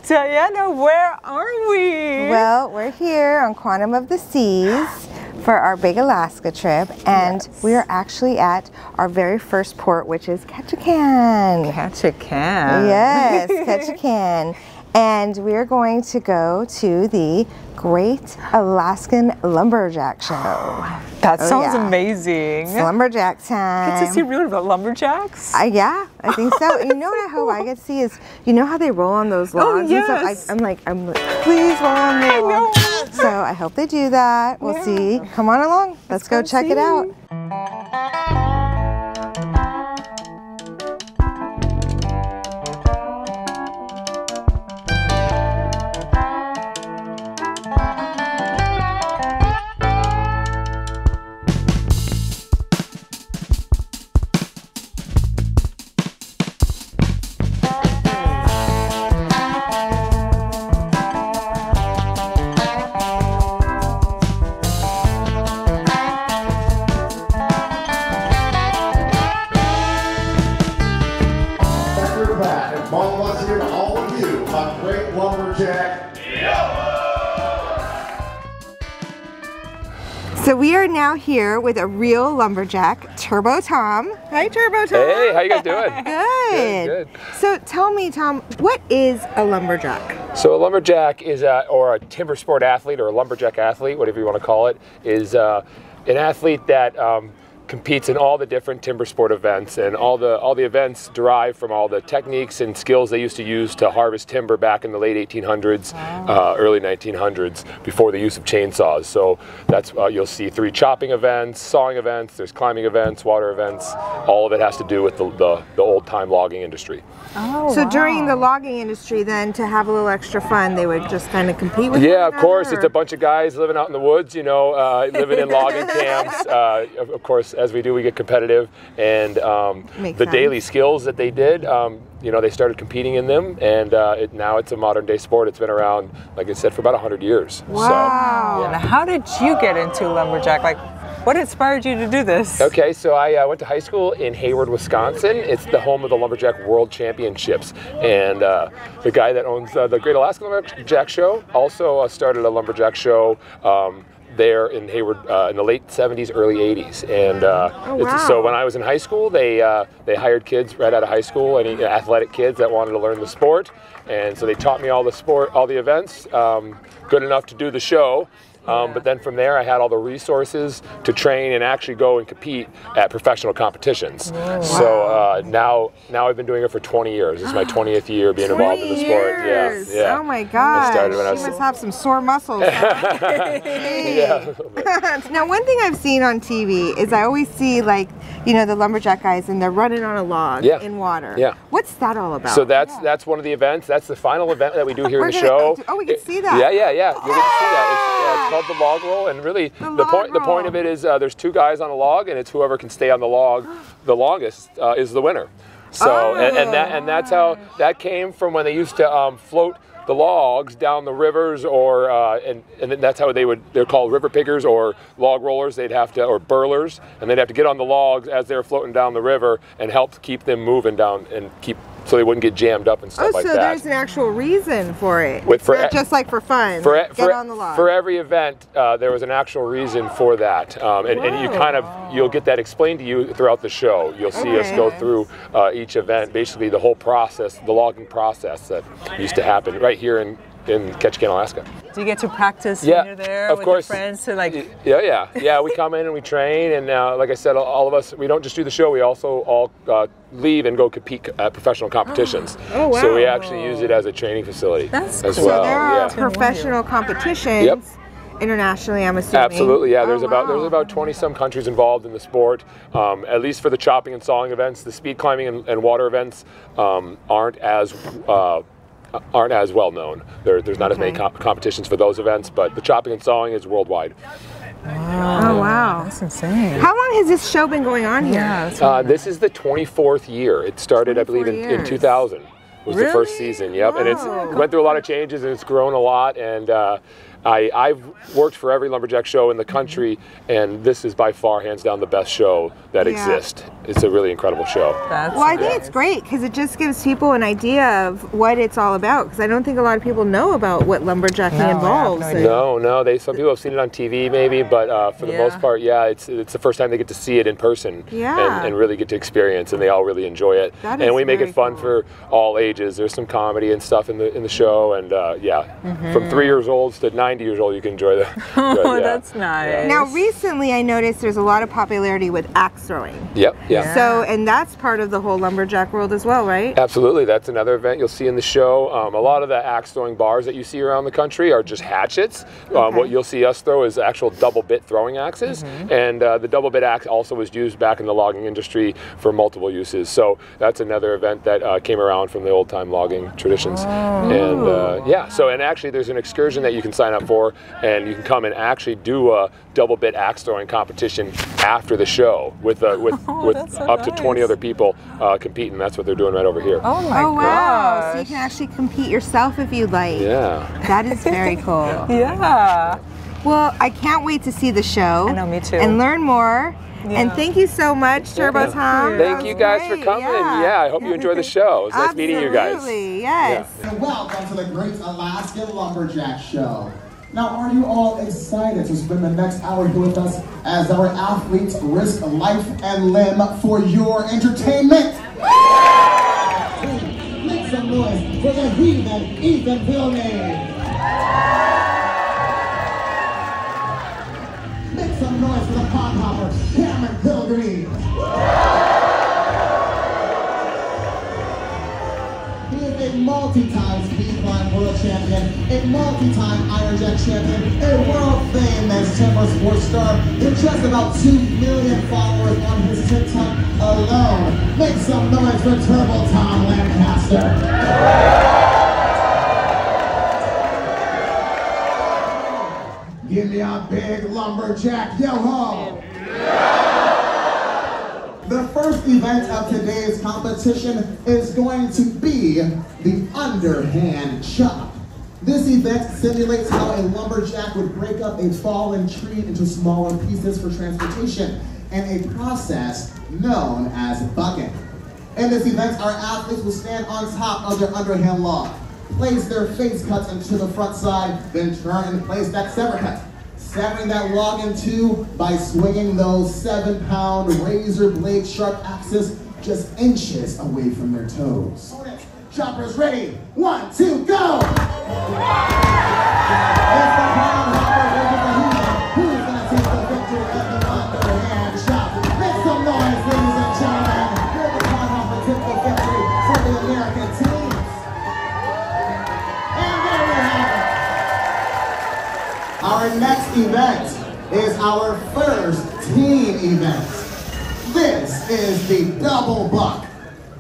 Diana, where are we? Well, we're here on Quantum of the Seas for our big Alaska trip, and we are actually at our very first port, which is Ketchikan. Ketchikan. Yes, Ketchikan. And we're going to go to the Great Alaskan Lumberjack Show. That sounds amazing. It's LumberJack time. Get to see really about lumberjacks? Yeah, I think so. You know what I hope I get to see is, you know how they roll on those logs? Oh, yes. I'm like, please roll on the log. So I hope they do that. We'll see. Come on along. Let's go check it out. So we are now here with a real lumberjack, Turbo Tom. Hi, Turbo Tom. Hey, how you guys doing? Good. Good. So tell me, Tom, what is a lumberjack? So a lumberjack is or a timber sport athlete, or a lumberjack athlete, whatever you want to call it, is an athlete that competes in all the different timber sport events, and all the events derive from all the techniques and skills they used to use to harvest timber back in the late 1800s, early 1900s, before the use of chainsaws. So that's you'll see 3 chopping events, sawing events, there's climbing events, water events. All of it has to do with the old-time logging industry. Oh, so during the logging industry, then, to have a little extra fun, they would just kind of compete with Yeah, of course. It's a bunch of guys living out in the woods, you know, living in logging camps. Of course, as we do, we get competitive, and the daily skills that they did, you know, they started competing in them, and now it's a modern day sport. It's been around, like I said, for about 100 years. Wow. So, yeah. And how did you get into lumberjack? Like, what inspired you to do this? Okay, so I went to high school in Hayward, Wisconsin. It's the home of the Lumberjack World Championships, and the guy that owns the Great Alaskan Lumberjack Show also started a lumberjack show there in Hayward in the late 70s, early 80s. And so when I was in high school, they hired kids right out of high school, any athletic kids that wanted to learn the sport. And so they taught me all the events, good enough to do the show. But then from there, I had all the resources to train and actually go and compete at professional competitions. So now I've been doing it for 20 years. It's my 20th year being involved in the sport. Yeah. Oh my gosh. I started when I you must have some sore muscles. Now, one thing I've seen on TV is I always see, like, you know, the lumberjack guys, and they're running on a log in water. Yeah. What's that all about? So that's one of the events. That's the final event that we do here in the show. Oh, we can see that. Yeah. You're going to see that. It's called the log roll, and really the point of it is there's 2 guys on a log, and it's whoever can stay on the log the longest is the winner. So and that's how that came from, when they used to float the logs down the rivers, or and that's how they're called river piggers or log rollers. They'd have to, or burlers, and they'd have to get on the logs as they're floating down the river and help keep them moving down and so they wouldn't get jammed up and stuff like that. So there's an actual reason for it. It's not just like for fun. Get on the log. For every event, there was an actual reason for that, and you'll get that explained to you throughout the show. You'll see us go through each event, basically the whole process, the logging process that used to happen right here in Ketchikan, Alaska. Do you get to practice when you're there with your friends? To like... Yeah. We come in and we train, and like I said, all of us, we don't just do the show. We also all leave and go compete at professional competitions. Oh, wow. So we actually use it as a training facility as well. So there are professional competitions. Internationally, I'm assuming. Absolutely, yeah. There's about 20-some countries involved in the sport. At least for the chopping and sawing events, the speed climbing and water events aren't as well known. There's not as many competitions for those events, but the chopping and sawing is worldwide. Wow. Oh, wow. That's insane. How long has this show been going on here? Yeah, this is the 24th year. It started, I believe, in 2000. Was the first season, and it's went through a lot of changes, and it's grown a lot, and I've worked for every lumberjack show in the country, and this is by far, hands down, the best show that exists. It's a really incredible show. Well, I think it's great because it just gives people an idea of what it's all about. Because I don't think a lot of people know about what lumberjacking involves. No, some people have seen it on TV maybe, but for the most part, it's the first time they get to see it in person and really get to experience, and they all really enjoy it. And we make it fun for all ages. There's some comedy and stuff in the show, and from 3 years old to 90 years old, you can enjoy the. That's nice. Now, recently, I noticed there's a lot of popularity with axe throwing. Yep. So, and that's part of the whole lumberjack world as well, right? Absolutely. That's another event you'll see in the show. A lot of the axe throwing bars that you see around the country are just hatchets. What you'll see us throw is actual double bit throwing axes, and the double bit axe also was used back in the logging industry for multiple uses. So that's another event that came around from the old time logging traditions. And actually there's an excursion that you can sign up for, and you can come and actually do a double bit axe throwing competition after the show with up to 20 other people competing. That's what they're doing right over here. Oh my wow! gosh. So you can actually compete yourself if you'd like. Yeah. That is very cool. Yeah. Well, I can't wait to see the show. I know, me too. And learn more. Yeah. And thank you so much, Turbo Tom. Thank you guys for coming. Yeah, I hope you enjoy the show. It's nice meeting you guys. Absolutely, yes. And welcome to the Great Alaskan Lumberjack Show. Now, are you all excited to spend the next hour here with us as our athletes risk life and limb for your entertainment? Make some noise for the heathen Ethan Pilney. Make some noise for the pond hopper Cameron Pilgrim. He is a multi-time speed climb world champion, a multi-time Iron Jack champion, a world-famous timber sports star with just about 2 million followers on his TikTok alone. Make some noise for Turbo Tom Lancaster. Give me a big lumberjack yo-ho! The first event of today's competition is going to be the underhand chop. This event simulates how a lumberjack would break up a fallen tree into smaller pieces for transportation, and a process known as bucking. In this event, our athletes will stand on top of their underhand log, place their face cuts into the front side, then turn and place that sever cut, severing that log in two by swinging those 7-pound razor blade sharp axes just inches away from their toes. Choppers ready, 1, 2, go! It's the pond hopper over the heathen. Who's gonna take the victory of the underhand chop? Make some noise, ladies and gentlemen. Will the pond hopper take the victory for the American teams? And there we have it. Our next event is our first team event. This is the double buck.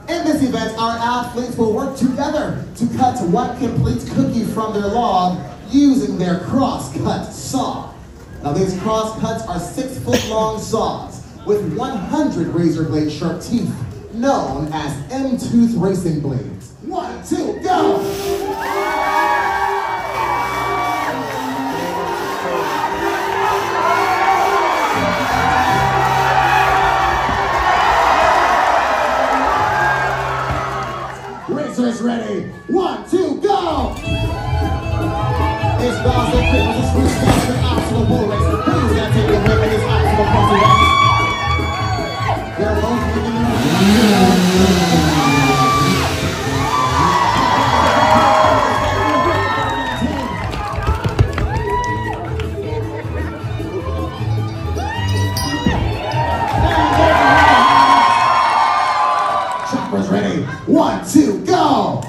In this event, our athletes will work together to cut one complete cookie from their log using their cross-cut saw. Now these cross-cuts are 6-foot-long saws with 100 razor blade sharp teeth, known as M-tooth racing blades. 1, 2, go! Racers ready, 1, 2, go! It's Dawson Pickles, it's Bruce Dawson, obstacle bull race. Who's gonna take the win in this obstacle crossing race? They're both moving in. Choppers ready, 1, 2, go!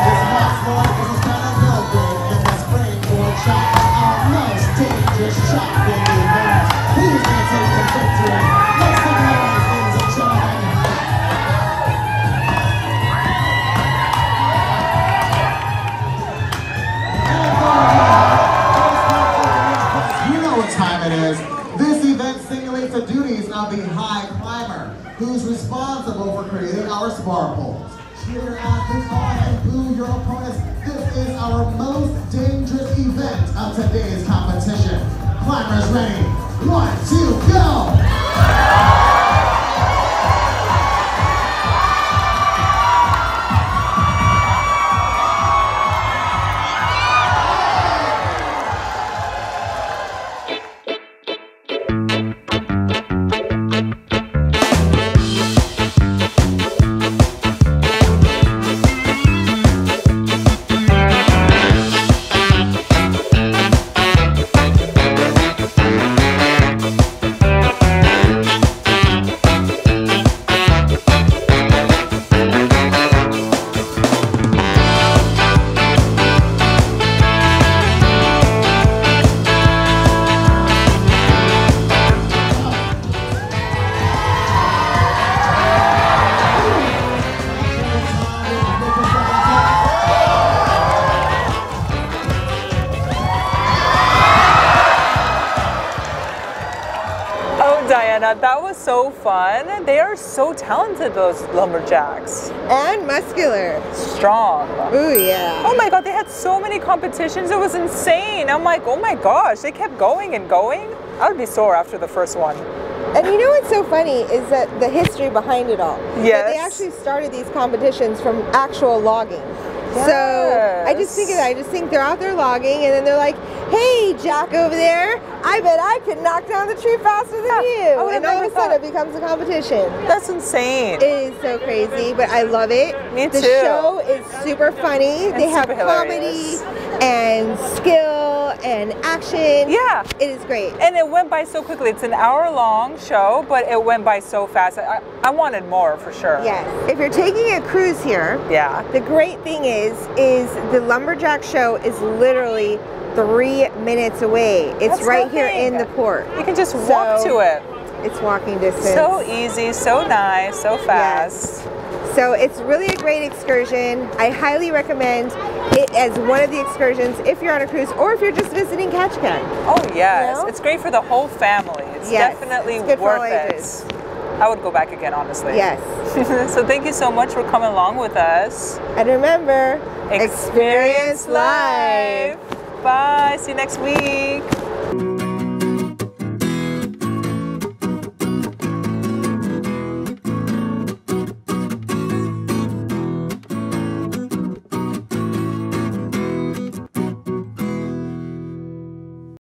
It's not slow, this is kind of building in the springboard chop, our most dangerous chop in the event. Who's gonna take the victory? Make some noise, ladies and gentlemen. You know what time it is. This event simulates the duties of the high climber, who's responsible for creating our spar poles. Cheer your athletes on and boo your opponents. This is our most dangerous Cameras ready. 1, 2, go! Diana, that was so fun. They are so talented, those lumberjacks. And muscular. Strong. Ooh, yeah. Oh my God, they had so many competitions. It was insane. I'm like, oh my gosh, they kept going and going. I would be sore after the first one. And you know what's so funny is that the history behind it all. Yes. That they actually started these competitions from actual logging. Yes. So I just think of that. I just think they're out there logging, and then they're like, "Hey, Jack over there, I bet I could knock down the tree faster than you." And all of a sudden, it becomes a competition. That's insane. It is so crazy, but I love it. Me too. The show is super funny. They have comedy and skill and action. Yeah. It is great. And it went by so quickly. It's an hour-long show, but it went by so fast. I wanted more for sure. Yes. If you're taking a cruise here, yeah, the great thing is the LumberJack show is literally 3 minutes away. It's right here in the port. You can just walk to it. It's walking distance. So easy, so nice, so fast. Yes. So it's really a great excursion. I highly recommend it as one of the excursions if you're on a cruise or if you're just visiting Ketchikan. Oh yes, You know? It's great for the whole family. It's definitely good for all worth ages. it. I would go back again, honestly. Yes. So thank you so much for coming along with us. And remember, Experience life. Bye. See you next week.